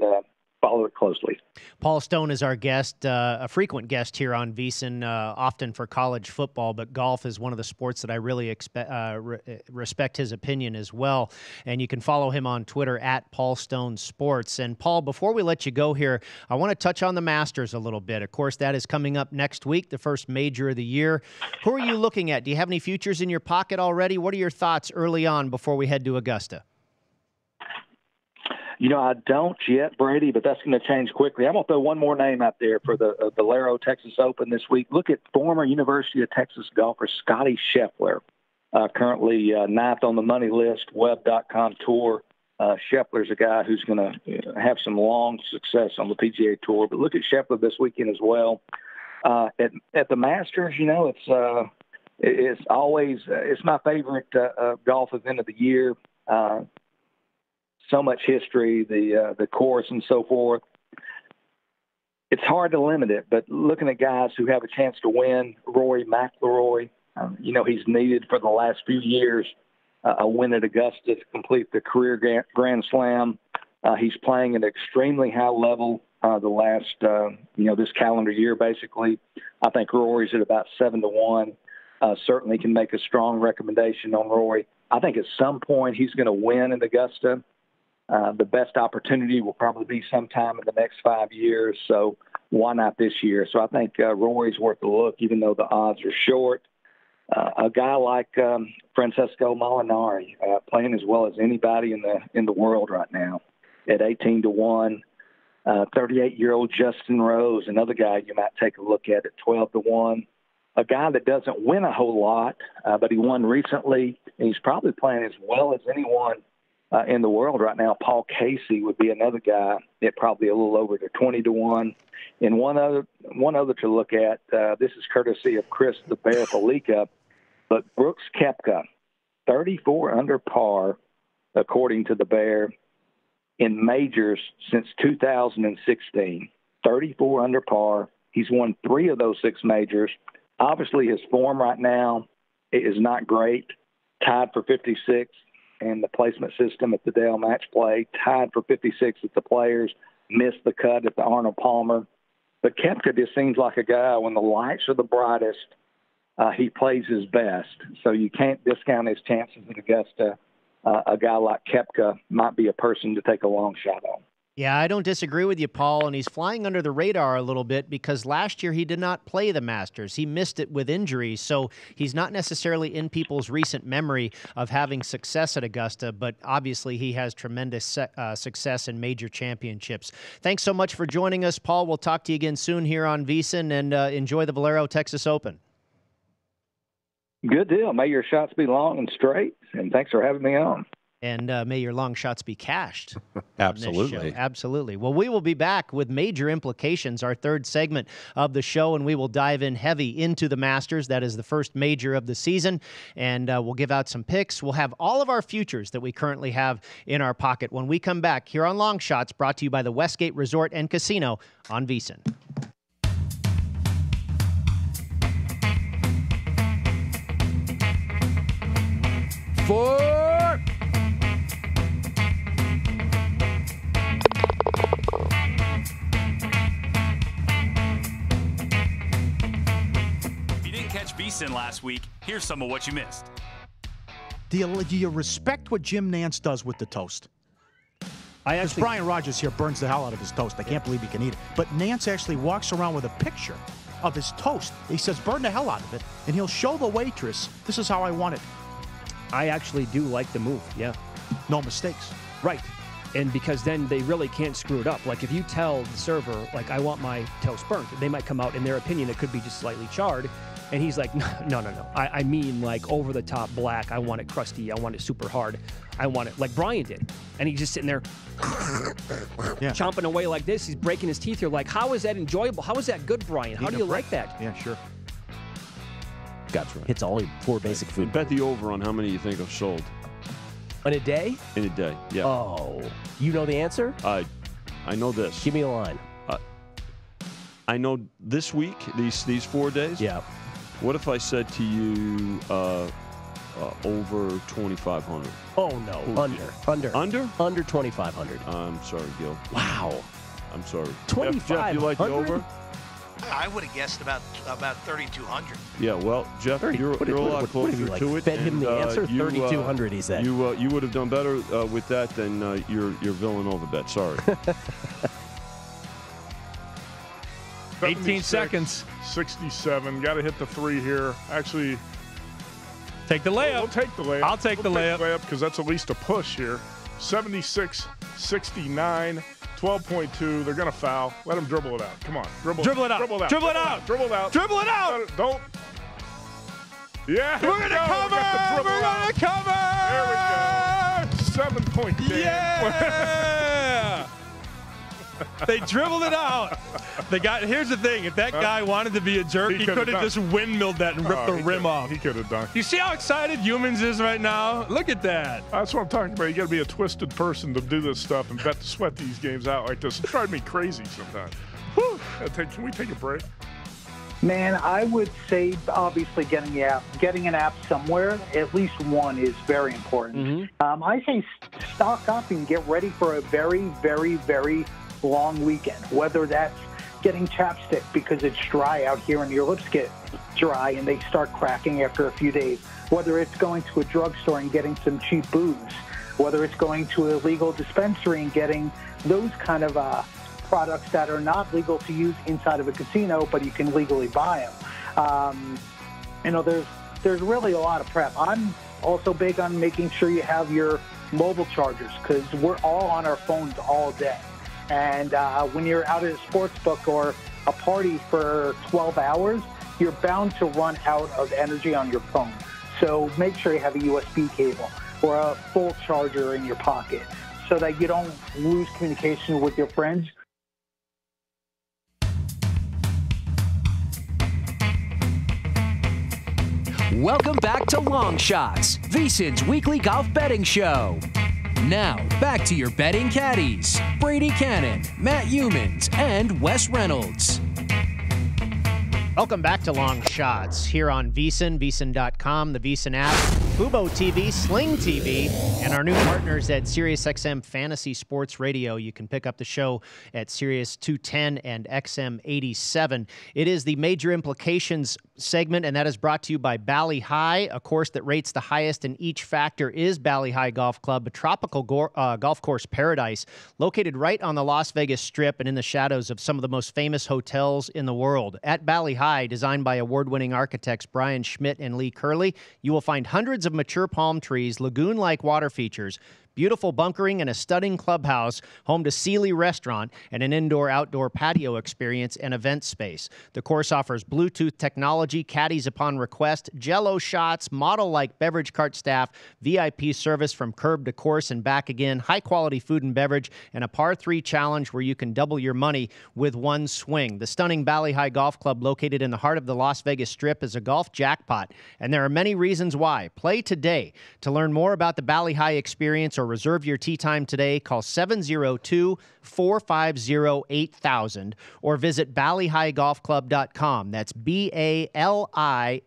follow it closely. Paul Stone is our guest, a frequent guest here on VSiN, often for college football, but golf is one of the sports that I really respect his opinion as well. And you can follow him on Twitter at Paul Stone Sports. And Paul, before we let you go here, I want to touch on the Masters a little bit. Of course, that is coming up next week, the first major of the year. Who are you looking at? Do you have any futures in your pocket already? What are your thoughts early on before we head to Augusta? I don't yet, Brady, but that's going to change quickly. I'm going to throw one more name out there for the Valero Texas Open this week. Look at former University of Texas golfer Scotty Scheffler currently ninth on the money list, web.com tour. Scheffler's a guy who's going to have some long success on the PGA Tour. But look at Scheffler this weekend as well. At the Masters, it's always it's my favorite golf event of the year. So much history, the course and so forth. It's hard to limit it, but looking at guys who have a chance to win, Rory McIlroy, he's needed for the last few years a win at Augusta to complete the career Grand Slam. He's playing at an extremely high level the last, this calendar year, basically. I think Rory's at about 7-1. Certainly can make a strong recommendation on Rory. I think at some point he's going to win at Augusta. The best opportunity will probably be sometime in the next 5 years, so why not this year? So I think Rory's worth a look, even though the odds are short. A guy like Francesco Molinari, playing as well as anybody in the world right now, at 18-1. 38-year-old Justin Rose, another guy you might take a look at 12-1. A guy that doesn't win a whole lot, but he won recently, and he's probably playing as well as anyone in the world right now. Paul Casey would be another guy at probably a little over to 20-1. And one other to look at, this is courtesy of Chris the Bear Felica, but Brooks Koepka, 34 under par, according to the Bear, in majors since 2016. 34 under par. He's won 3 of those 6 majors. Obviously, his form right now is not great. Tied for 56 in the placement system at the Dale Match Play. Tied for 56 at the Players. Missed the cut at the Arnold Palmer. But Koepka just seems like a guy, when the lights are the brightest, he plays his best. So you can't discount his chances at Augusta. A guy like Koepka might be a person to take a long shot on. Yeah, I don't disagree with you, Paul, and he's flying under the radar a little bit because last year he did not play the Masters. He missed it with injuries, so he's not necessarily in people's recent memory of having success at Augusta, but obviously he has tremendous success in major championships. Thanks so much for joining us, Paul. We'll talk to you again soon here on VSiN, and enjoy the Valero Texas Open. Good deal. May your shots be long and straight, and thanks for having me on. And may your long shots be cashed. Absolutely. Absolutely. Well, we will be back with Major Implications, our third segment of the show, and we will dive in heavy into the Masters. That is the first major of the season, and we'll give out some picks. We'll have all of our futures that we currently have in our pocket when we come back here on Long Shots, brought to you by the Westgate Resort and Casino on VSiN. VSiN last week, here's some of what you missed. Do you respect what Jim Nantz does with the toast? Because Brian Rogers here burns the hell out of his toast. I can't believe he can eat it. But Nantz actually walks around with a picture of his toast. He says, burn the hell out of it, and he'll show the waitress, this is how I want it. I actually do like the move, yeah. No mistakes. Right. And because then they really can't screw it up. Like if you tell the server, like, I want my toast burnt, they might come out, in their opinion, it could be just slightly charred. And he's like, no. I mean, like, over the top black. I want it crusty. I want it super hard. I want it like Brian did. And he's just sitting there chomping away like this. He's breaking his teeth. You're like, how is that enjoyable? How is that good, Brian? How do you like that? Yeah, sure. Gotcha. Hits all 4 basic food. Bet the over on how many you think have sold. In a day? In a day, yeah. Oh. You know the answer? I know this. Give me a line. I know this week, these 4 days. Yeah. What if I said to you over 2,500? Oh, no. Under. Under? Under 2,500. I'm sorry, Gil. Wow. I'm sorry. 2,500? Jeff, you like the over? I would have guessed about 3,200. Yeah, well, Jeff, you're a lot closer to it. Fed him the answer? 3,200, he said. You would have done better with that than your Villanova bet. Sorry. 18 seconds. 67. Got to hit the 3 here. Actually, take the layup. We'll take the layup. I'll take the layup because that's at least a push here. 76, 69, 12.2. They're going to foul. Let them dribble it out. Come on. Dribble it out. Dribble it out. Dribble it out. Dribble it out. Don't. Yeah. We're going to cover. We're going to cover. There we go. 7-point game. Yeah. They dribbled it out. Here's the thing. If that guy wanted to be a jerk, he could have just windmilled that and ripped the rim off. He could have dunked. You see how excited Humans is right now? Look at that. That's what I'm talking about. You got to be a twisted person to do this stuff and bet to sweat these games out like this. It drives me crazy sometimes. Whew. Can we take a break? Man, I would say obviously getting an app somewhere, at least one, is very important. I say stock up and get ready for a very, very, very long weekend, whether that's getting chapstick because it's dry out here and your lips get dry and they start cracking after a few days, whether it's going to a drugstore and getting some cheap booze, whether it's going to a legal dispensary and getting those kind of products that are not legal to use inside of a casino, but you can legally buy them. There's really a lot of prep. I'm also big on making sure you have your mobile chargers because we're all on our phones all day. And when you're out at a sports book or a party for 12 hours, you're bound to run out of energy on your phone. So make sure you have a USB cable or a full charger in your pocket so that you don't lose communication with your friends. Welcome back to Long Shots, VSiN's weekly golf betting show. Now, back to your betting caddies, Brady Cannon, Matt Humans, and Wes Reynolds. Welcome back to Long Shots here on VSiN, VSiN.com, the VSiN app, Fubo TV, Sling TV, and our new partners at SiriusXM Fantasy Sports Radio. You can pick up the show at Sirius 210 and XM 87. It is the Major Implications segment, and that is brought to you by Bali High. A course that rates the highest in each factor is Bali High Golf Club, a tropical golf course paradise located right on the Las Vegas Strip and in the shadows of some of the most famous hotels in the world. At Bali High, designed by award-winning architects Brian Schmidt and Lee Curley, you will find hundreds of mature palm trees, lagoon-like water features, beautiful bunkering, and a stunning clubhouse, home to Sealy Restaurant, and an indoor-outdoor patio experience and event space. The course offers Bluetooth technology, caddies upon request, Jell-O shots, model-like beverage cart staff, VIP service from curb to course and back again, high-quality food and beverage, and a par 3 challenge where you can double your money with one swing. The stunning Bali High Golf Club, located in the heart of the Las Vegas Strip, is a golf jackpot, and there are many reasons why. Play today. To learn more about the Bali High experience or reserve your tee time today, call 702-450-8000 or visit BaliHighGolfClub.com. That's BALIHAI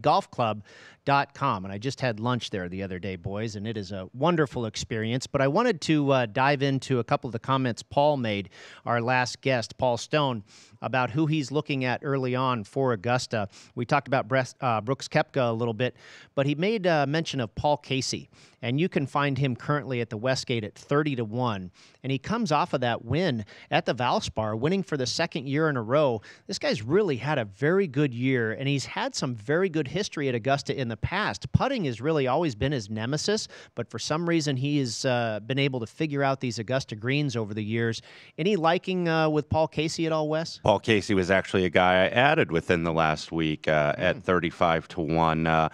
golfclub.com. And I just had lunch there the other day, boys, and it is a wonderful experience. But I wanted to dive into a couple of the comments Paul made, our last guest, Paul Stone, about who he's looking at early on for Augusta. We talked about Brooks Koepka a little bit, but he made mention of Paul Casey, and you can find him currently at the Westgate at 30-1, and he comes off of that win at the Valspar, winning for the second year in a row. This guy's really had a very good year, and he's had some very good history at Augusta in the past. Putting has really always been his nemesis, but for some reason he has been able to figure out these Augusta greens over the years. Any liking with Paul Casey at all, Wes? Paul Casey was actually a guy I added within the last week at 35-1.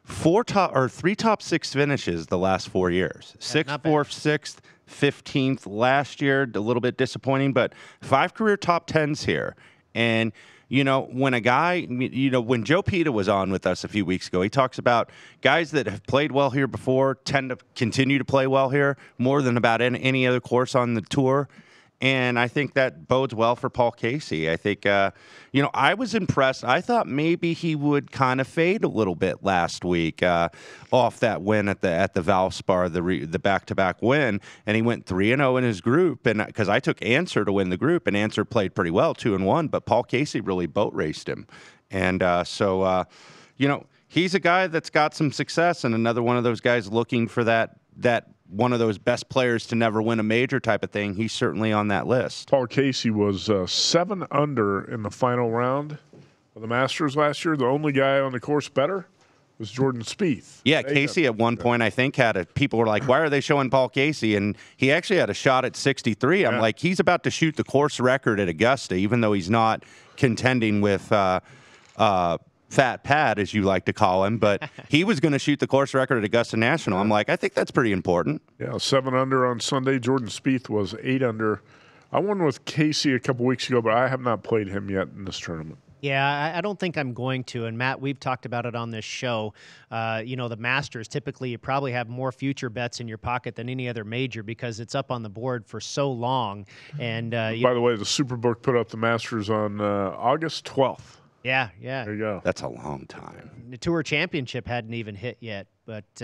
3 top 6 finishes the last 4 years. 6th, 4th, 6th, 15th last year. A little bit disappointing, but 5 career top 10s here. And when a guy, when Joe Pita was on with us a few weeks ago, he talks about guys that have played well here before tend to continue to play well here more than about any other course on the tour. And I think that bodes well for Paul Casey. I think, I was impressed. I thought maybe he would kind of fade a little bit last week off that win at the Valspar, the back-to-back win, and he went 3-0 in his group. And because I took Answer to win the group, and Answer played pretty well, 2-1, but Paul Casey really boat raced him. And he's a guy that's got some success, and another one of those guys looking for that one of those best players to never win a major type of thing. He's certainly on that list. Paul Casey was 7 under in the final round of the Masters last year. The only guy on the course better was Jordan Spieth. Yeah, Casey at one point, I think, people were like, why are they showing Paul Casey? And he actually had a shot at 63. I'm like, he's about to shoot the course record at Augusta, even though he's not contending with Fat Pat, as you like to call him, but he was going to shoot the course record at Augusta National. I'm like, I think that's pretty important. Yeah, 7 under on Sunday. Jordan Spieth was 8 under. I won with Casey a couple weeks ago, but I have not played him yet in this tournament. Yeah, I don't think I'm going to. And, Matt, we've talked about it on this show. The Masters, typically you probably have more future bets in your pocket than any other major because it's up on the board for so long. And by the way, the Superbook put up the Masters on August 12th. Yeah. There you go. That's a long time. The Tour Championship hadn't even hit yet. But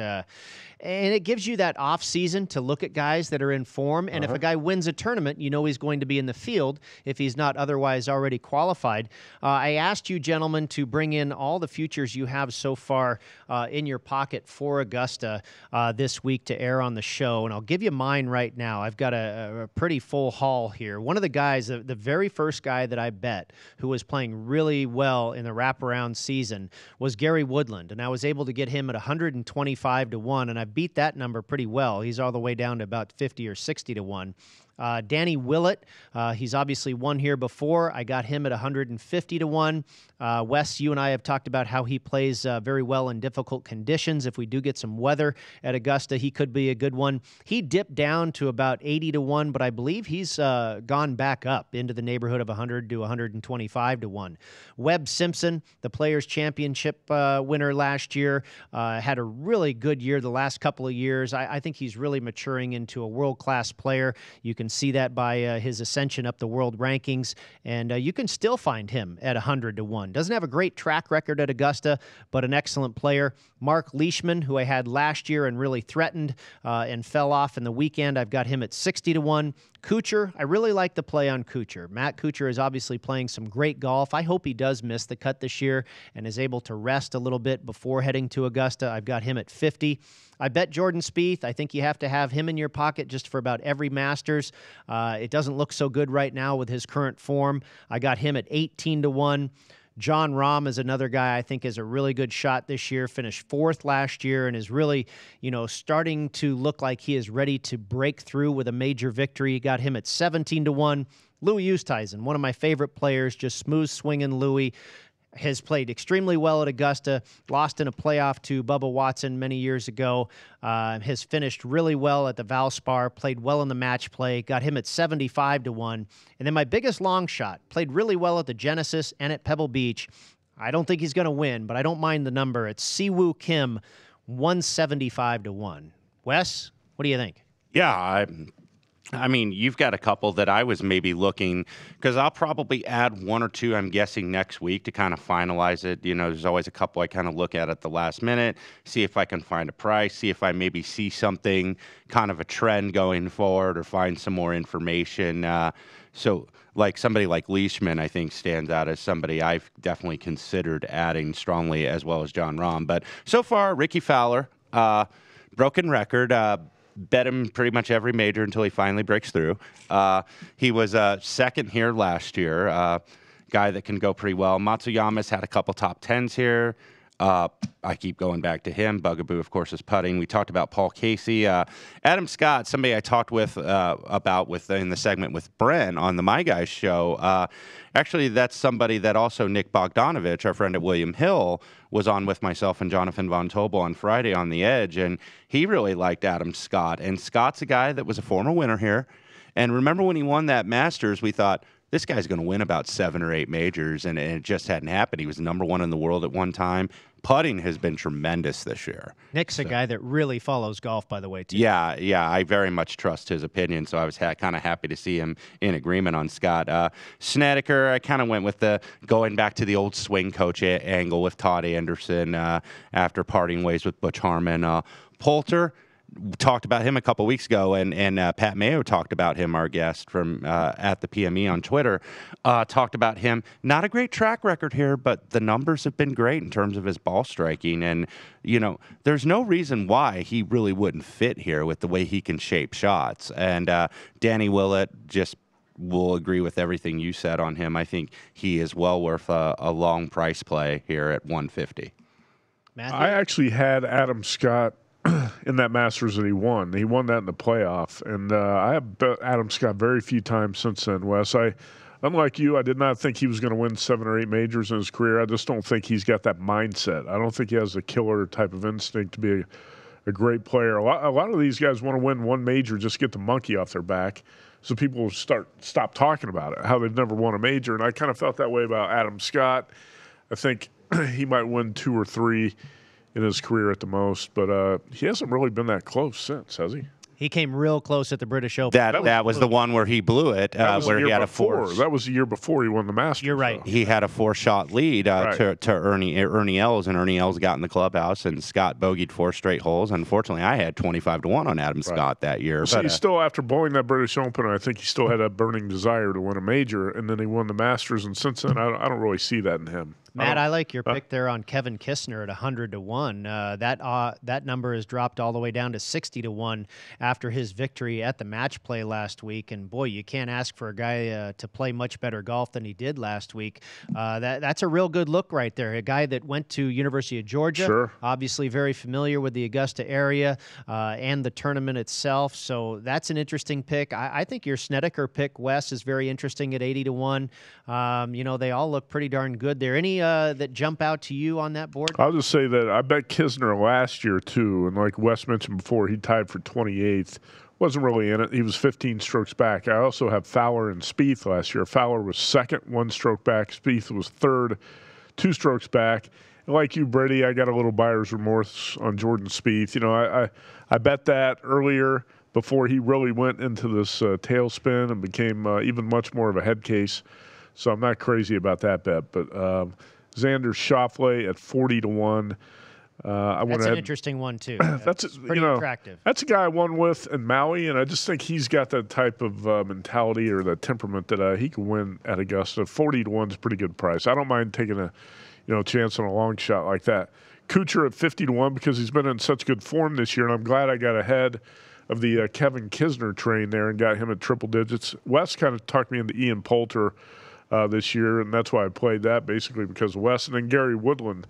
and it gives you that off season to look at guys that are in form. And if a guy wins a tournament, you know he's going to be in the field if he's not otherwise already qualified. I asked you, gentlemen, to bring in all the futures you have so far in your pocket for Augusta this week to air on the show. And I'll give you mine right now. I've got a pretty full haul here. One of the guys, the very first guy that I bet who was playing really well in the wraparound season was Gary Woodland. And I was able to get him at 125 to 1, and I beat that number pretty well. He's all the way down to about 50 or 60 to 1. Danny Willett, he's obviously won here before. I got him at 150 to 1. Wes, you and I have talked about how he plays very well in difficult conditions. If we do get some weather at Augusta, he could be a good one. He dipped down to about 80 to 1, but I believe he's gone back up into the neighborhood of 100 to 125 to 1. Webb Simpson, the Players' Championship winner last year, had a really good year the last couple of years. I think he's really maturing into a world-class player. You can see that by his ascension up the world rankings, and you can still find him at 100 to 1. Doesn't have a great track record at Augusta, but an excellent player. Mark Leishman, who I had last year and really threatened and fell off in the weekend, I've got him at 60 to 1. Kuchar, I really like the play on Kuchar. Matt Kuchar is obviously playing some great golf. I hope he does miss the cut this year and is able to rest a little bit before heading to Augusta. I've got him at 50. I bet Jordan Spieth. I think you have to have him in your pocket just for about every Masters. It doesn't look so good right now with his current form. I got him at 18 to 1. John Rahm is another guy I think is a really good shot this year, finished 4th last year and is really, starting to look like he is ready to break through with a major victory. Got him at 17 to 1. Louis Oosthuizen, one of my favorite players, just smooth swinging Louis. Has played extremely well at Augusta, lost in a playoff to Bubba Watson many years ago, has finished really well at the Valspar, played well in the match play, got him at 75 to 1. And then my biggest long shot, played really well at the Genesis and at Pebble Beach. I don't think he's going to win, but I don't mind the number. It's Siwoo Kim, 175 to 1. Wes, what do you think? Yeah, I mean, you've got a couple that I was maybe looking, because I'll probably add 1 or 2, I'm guessing, next week to kind of finalize it. There's always a couple I kind of look at the last minute, see if I can find a price, see if I maybe see something, kind of a trend going forward, or find some more information. So like somebody like Leishman, I think, stands out as somebody I've definitely considered adding strongly, as well as John Rahm. But so far, Ricky Fowler, broken record, bet him pretty much every major until he finally breaks through. He was second here last year, guy that can go pretty well. Matsuyama's had a couple top 10s here. I keep going back to him. Bugaboo, of course, is putting. We talked about Paul Casey. Adam Scott, somebody I talked with about in the segment with Bren on the My Guys show. Actually, that's somebody that also Nick Bogdanovich, our friend at William Hill, was on with myself and Jonathan Von Tobel on Friday on The Edge, and he really liked Adam Scott. And Scott's a guy that was a former winner here. And remember when he won that Masters, we thought, this guy's going to win about 7 or 8 majors, and it just hadn't happened. He was number 1 in the world at one time. Putting has been tremendous this year. Nick's a guy that really follows golf, by the way, too. Yeah, I very much trust his opinion, so I was kind of happy to see him in agreement on Scott. Snedeker, I kind of went with the going back to the old swing coach angle with Todd Anderson after parting ways with Butch Harmon. Poulter, talked about him a couple weeks ago, and Pat Mayo talked about him, our guest from at the PME on Twitter, talked about him. Not a great track record here, but the numbers have been great in terms of his ball striking. And, there's no reason why he really wouldn't fit here with the way he can shape shots. And Danny Willett, just will agree with everything you said on him. I think he is well worth a long price play here at 150. Matthew? I actually had Adam Scott in that Masters that he won. He won that in the playoff, and I have bet Adam Scott very few times since then, Wes. unlike you, I did not think he was going to win 7 or 8 majors in his career. I just don't think he's got that mindset. I don't think he has a killer type of instinct to be a great player. A lot of these guys want to win one major just to get the monkey off their back, so people will stop talking about it, how they've never won a major. And I kind of felt that way about Adam Scott. I think he might win 2 or 3 in his career at the most, but he hasn't really been that close since, has he? He came real close at the British Open. That was the one where he blew it, where he had a 4. That was the year before he won the Masters. You're right. He had a 4-shot lead to Ernie Els, and Ernie Els got in the clubhouse, and Scott bogeyed 4 straight holes. Unfortunately, I had 25-1 on Adam Scott that year. Well, but still, after blowing that British Open, I think he still had a burning desire to win a major, and then he won the Masters, and since then, I don't really see that in him. Matt, I like your pick there on Kevin Kistner at 100-1. That number has dropped all the way down to 60-1 after his victory at the match play last week. And boy, you can't ask for a guy to play much better golf than he did last week. That's a real good look right there. A guy that went to University of Georgia, obviously very familiar with the Augusta area and the tournament itself. So that's an interesting pick. I think your Snedeker pick, Wes, is very interesting at 80-1. They all look pretty darn good there. Any that jump out to you on that board? I'll just say that I bet Kisner last year too, and like Wes mentioned before, he tied for 28th. Wasn't really in it. He was 15 strokes back. I also have Fowler and Spieth last year. Fowler was second, 1 stroke back. Spieth was third, 2 strokes back. And like you, Brady, I got a little buyer's remorse on Jordan Spieth. I bet that earlier before he really went into this tailspin and became even much more of a head case. So I'm not crazy about that bet, but Xander Schauffele at 40-1. That's an interesting one too. That's pretty attractive. That's a guy I won with in Maui, and I just think he's got that type of mentality or that temperament that he can win at Augusta. 40-1 is a pretty good price. I don't mind taking a chance on a long shot like that. Kuchar at 50-1 because he's been in such good form this year, and I'm glad I got ahead of the Kevin Kisner train there and got him at triple digits. Wes kind of talked me into Ian Poulter this year, and that's why I played that, basically because of Wes. And then Gary Woodland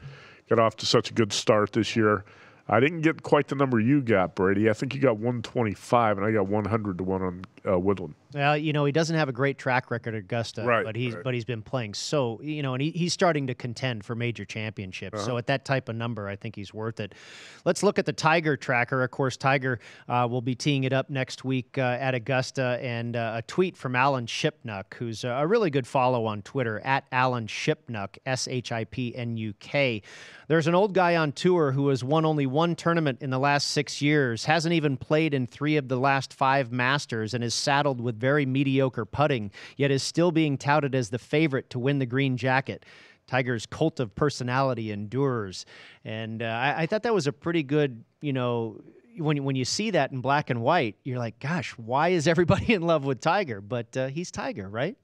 got off to such a good start this year. I didn't get quite the number you got, Brady. I think you got 125, and I got 100-1 on Woodland. Well, he doesn't have a great track record at Augusta, but he's been playing so, and he's starting to contend for major championships. So at that type of number, I think he's worth it. Let's look at the Tiger tracker. Of course, Tiger will be teeing it up next week at Augusta, and a tweet from Alan Shipnuck, who's a really good follow on Twitter, at Alan Shipnuck, SHIPNUK. There's an old guy on tour who has won only 1 tournament in the last 6 years, hasn't even played in 3 of the last 5 Masters, and is saddled with very mediocre putting, yet is still being touted as the favorite to win the green jacket. Tiger's cult of personality endures. And I thought that was a pretty good, when you see that in black and white, you're like, gosh, why is everybody in love with Tiger? But he's Tiger, right?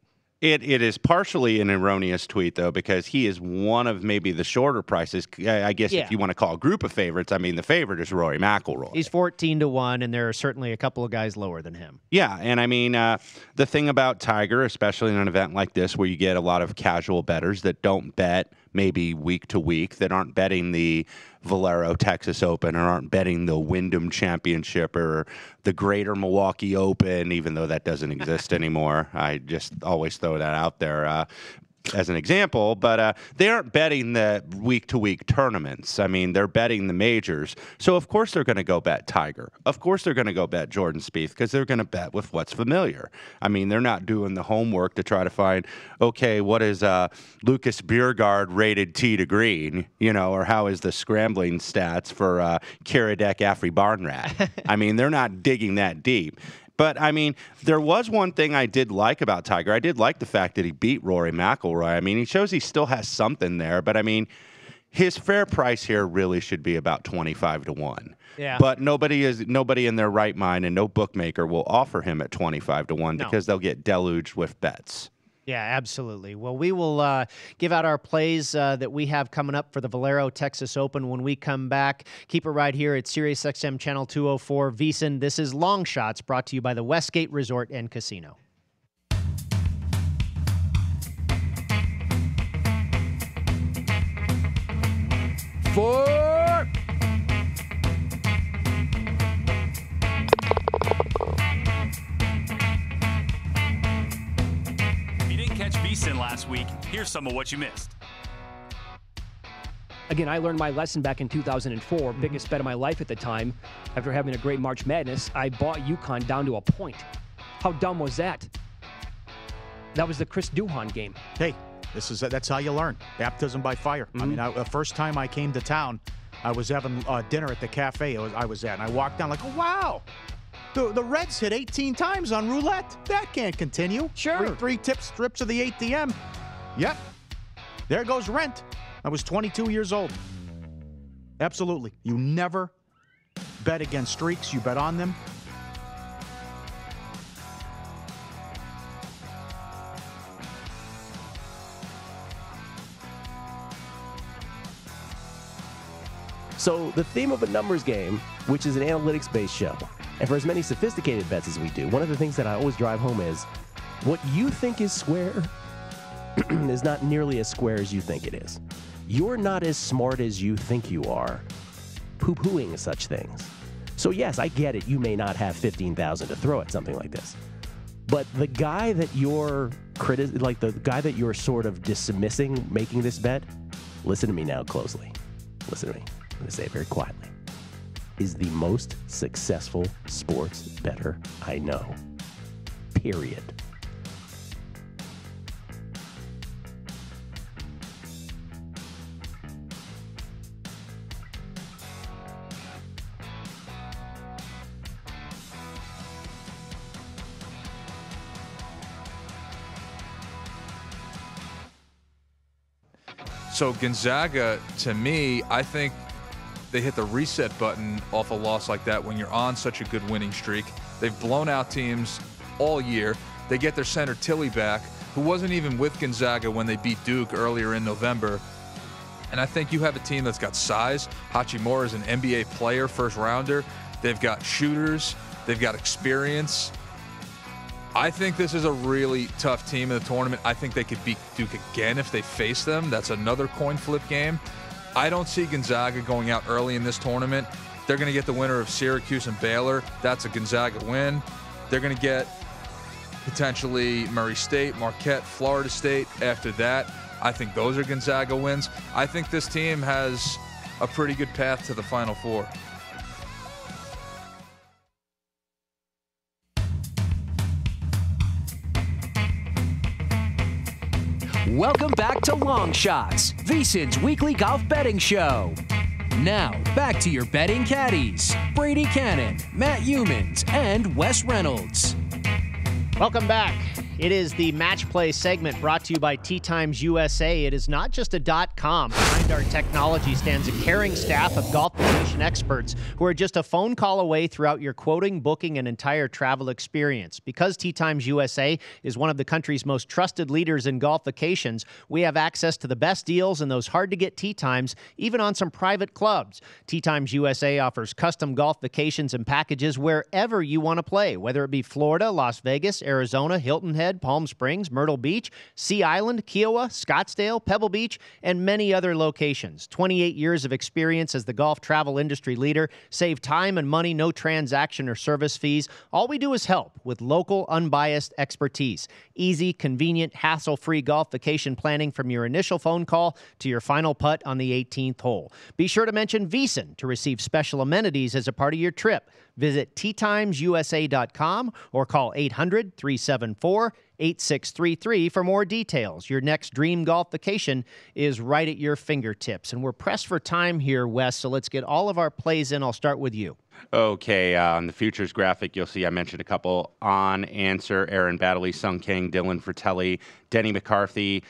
It is partially an erroneous tweet, though, because he is one of maybe the shorter prices. I guess if you want to call a group of favorites, I mean, the favorite is Rory McIlroy. He's 14-1, and there are certainly a couple of guys lower than him. Yeah, and I mean, the thing about Tiger, especially in an event like this where you get a lot of casual bettors that don't bet maybe week to week, that aren't betting the Valero Texas Open or aren't betting the Wyndham Championship or the Greater Milwaukee Open, even though that doesn't exist anymore. I just always throw that out there as an example, but they aren't betting the week-to-week tournaments. I mean, they're betting the majors. So, of course, they're going to go bet Tiger. Of course, they're going to go bet Jordan Spieth because they're going to bet with what's familiar. I mean, they're not doing the homework to try to find, okay, what is Lucas Bjerregaard rated tee to green, or how is the scrambling stats for Kiradech Afri Barnrat? I mean, they're not digging that deep. But, I mean, there was one thing I did like about Tiger. I did like the fact that he beat Rory McIlroy. I mean, he shows he still has something there. But, I mean, his fair price here really should be about 25-1. Yeah. But nobody in their right mind and no bookmaker will offer him at 25-1 because they'll get deluged with bets. Yeah, absolutely. Well, we will give out our plays that we have coming up for the Valero Texas Open when we come back. Keep it right here at SiriusXM Channel 204 VSiN. This is Long Shots, brought to you by the Westgate Resort and Casino. VSiN last week. Here's some of what you missed. Again, I learned my lesson back in 2004, biggest bet of my life at the time. After having a great March Madness, I bought UConn down to a point. How dumb was that? That was the Chris Duhon game. Hey, that's how you learn. Baptism by fire. I mean, the first time I came to town, I was having dinner at the cafe I was at, and I walked down like, oh, wow. The Reds hit 18 times on roulette. That can't continue. Sure. Three strips of the ATM. Yep. There goes rent. I was 22 years old. Absolutely. You never bet against streaks. You bet on them. So the theme of a numbers game, which is an analytics-based show, and for as many sophisticated bets as we do, one of the things that I always drive home is what you think is square is not nearly as square as you think it is. You're not as smart as you think you are poo-pooing such things. So yes, I get it. You may not have $15,000 to throw at something like this. But the guy that you're the guy that you're sort of dismissing making this bet, listen to me now closely. Listen to me. I'm going to say it very quietly. Is the most successful sports bettor I know. Period. So Gonzaga, to me, I think they hit the reset button off a loss like that when you're on such a good winning streak. They've blown out teams all year. They get their center Tilly back, who wasn't even with Gonzaga when they beat Duke earlier in November. And I think you have a team that's got size. Hachimura is an NBA player, first rounder. They've got shooters. They've got experience. I think this is a really tough team in the tournament. I think they could beat Duke again if they face them. That's another coin flip game. I don't see Gonzaga going out early in this tournament. They're going to get the winner of Syracuse and Baylor. That's a Gonzaga win. They're going to get potentially Murray State, Marquette, Florida State after that. I think those are Gonzaga wins. I think this team has a pretty good path to the Final Four. Welcome back to Long Shots, VSiN's weekly golf betting show. Now, back to your betting caddies, Brady Cannon, Matt Humans, and Wes Reynolds. Welcome back. It is the Match Play segment brought to you by Tee Times USA. It is not just a .com. Behind our technology stands a caring staff of golf vacation experts who are just a phone call away throughout your quoting, booking, and entire travel experience. Because Tee Times USA is one of the country's most trusted leaders in golf vacations, we have access to the best deals and those hard-to-get tee times, even on some private clubs. Tee Times USA offers custom golf vacations and packages wherever you want to play, whether it be Florida, Las Vegas, Arizona, Hilton Head, Palm Springs, Myrtle Beach, Sea Island, Kiowa, Scottsdale, Pebble Beach, and many other locations. 28 years of experience as the golf travel industry leader. Save time and money, no transaction or service fees. All we do is help with local, unbiased expertise. Easy, convenient, hassle-free golf vacation planning from your initial phone call to your final putt on the 18th hole. Be sure to mention VSiN to receive special amenities as a part of your trip. Visit teatimesusa.com or call 800-374-8633 for more details. Your next dream golf vacation is right at your fingertips. And we're pressed for time here, Wes, so let's get all of our plays in. I'll start with you. Okay, on the futures graphic, you'll see I mentioned a couple on answer. Aaron Baddeley, Sung King, Dylan Fratelli, Denny McCarthy,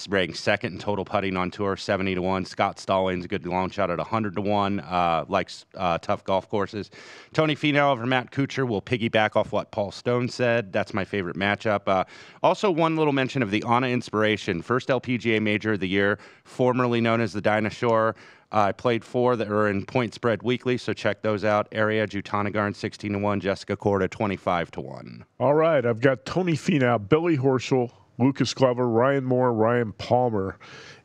ranked second in total putting on tour, 70-1. Scott Stallings, a good long shot at 100-1. Likes tough golf courses. Tony Finau over Matt Kuchar will piggyback off what Paul Stone said. That's my favorite matchup. Also, one little mention of the Anna Inspiration, first LPGA major of the year, formerly known as the Dinosaur. I played four that are in Point Spread Weekly, so check those out. Area Jutanagarn 16-1, Jessica Korda 25-1. All right, I've got Tony Finau, Billy Horschel, Lucas Glover, Ryan Moore, Ryan Palmer.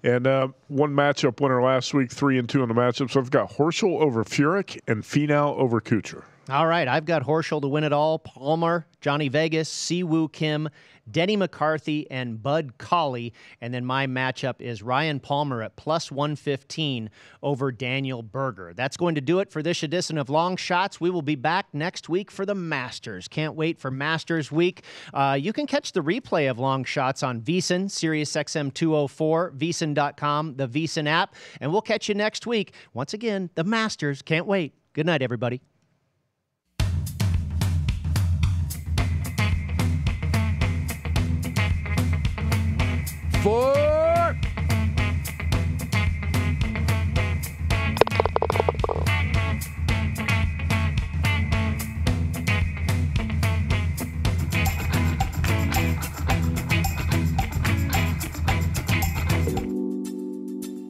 And one matchup winner last week, 3-2 in the matchup. So I've got Horschel over Furyk and Finau over Kuchar. All right, I've got Horschel to win it all, Palmer, Johnny Vegas, Siwoo Kim, Denny McCarthy, and Bud Colley. And then my matchup is Ryan Palmer at plus 115 over Daniel Berger. That's going to do it for this edition of Long Shots. We will be back next week for the Masters. Can't wait for Masters Week. You can catch the replay of Long Shots on VEASAN, SiriusXM 204, VEASAN.com, the VEASAN app. And we'll catch you next week. Once again, the Masters. Can't wait. Good night, everybody. For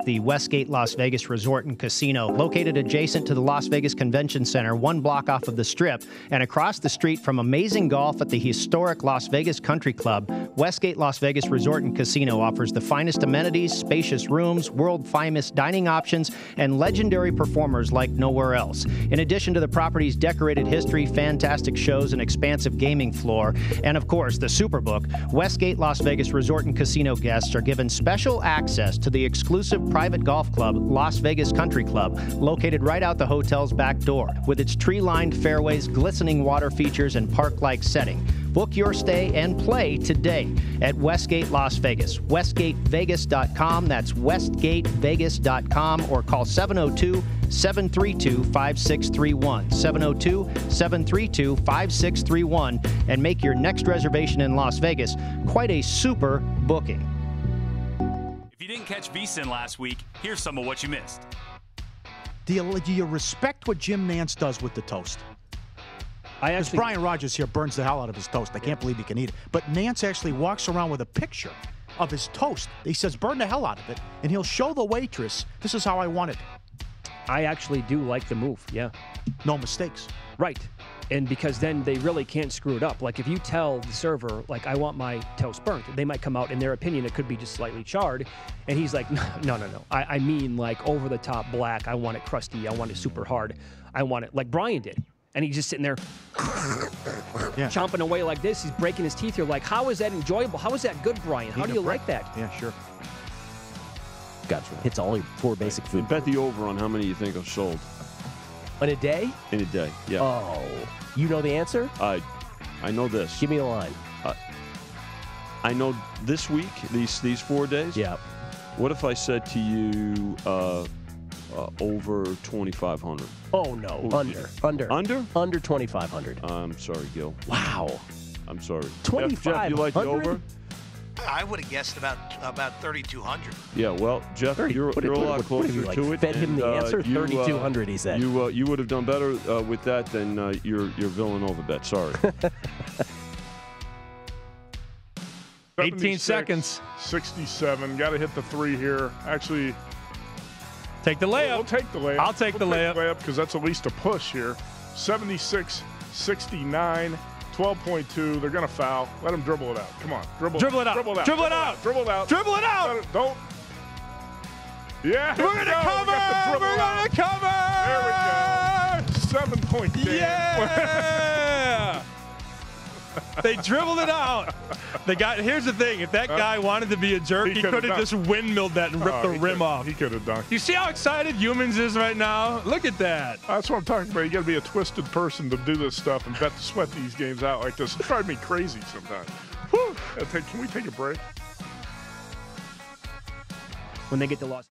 the Westgate Las Vegas Resort and Casino, located adjacent to the Las Vegas Convention Center, 1 block off of the Strip, and across the street from amazing golf at the historic Las Vegas Country Club. Westgate Las Vegas Resort and Casino offers the finest amenities, spacious rooms, world-famous dining options, and legendary performers like nowhere else. In addition to the property's decorated history, fantastic shows, and expansive gaming floor, and of course, the Superbook, Westgate Las Vegas Resort and Casino guests are given special access to the exclusive private golf club, Las Vegas Country Club, located right out the hotel's back door, with its tree-lined fairways, glistening water features, and park-like setting. Book your stay and play today at Westgate Las Vegas. WestgateVegas.com. That's WestgateVegas.com, or call 702-732-5631. 702-732-5631, and make your next reservation in Las Vegas quite a super booking. If you didn't catch VEASAN last week, here's some of what you missed. Do you respect what Jim Nantz does with the toast? Because Brian Rogers here burns the hell out of his toast. I can't believe he can eat it. But Nantz actually walks around with a picture of his toast. He says, burn the hell out of it, and he'll show the waitress, this is how I want it. I actually do like the move, yeah. No mistakes. Right. And because then they really can't screw it up. Like if you tell the server, like, I want my toast burnt, they might come out, in their opinion, it could be just slightly charred. And he's like, no. I mean, like, over the top black. I want it crusty. I want it super hard. I want it like Brian did. And he's just sitting there chomping away like this. He's breaking his teeth. You're like, how is that enjoyable? How is that good, Brian? How do you like that? Yeah, sure. Gotcha. Hits all 4 basic food. Bet the over on how many you think are sold. In a day? In a day, yeah. Oh. You know the answer? I know this. Give me a line. I know this week, these 4 days. Yeah. What if I said to you over 2,500? Oh, no. Under. Under? Under 2,500. I'm sorry, Gil. Wow. I'm sorry. 2,500? Jeff, you like the over? I would have guessed about 3,200. Yeah, well, Jeff, you're a lot closer to it. Fed him the answer? 3,200, he said. You would have done better with that than your Villanova bet. Sorry. 18 seconds. 67. Got to hit the 3 here. Actually, take the layup. We'll take the layup. I'll take the layup because that's at least a push here. 76, 69. 12.2. They're going to foul. Let them dribble it out. Come on. Dribble it out. Dribble it out. Dribble it out. Dribble it out. Don't. Yeah. We're going to cover. We're going to cover. There we go. 7-point game. Yeah. They dribbled it out. Here's the thing. If that guy wanted to be a jerk, he could have just windmilled that and ripped the rim off. He could have dunked. You see how excited Humans is right now? Look at that. That's what I'm talking about. You got to be a twisted person to do this stuff and sweat these games out like this. It drives me crazy sometimes. Whew. Can we take a break? When they get to Los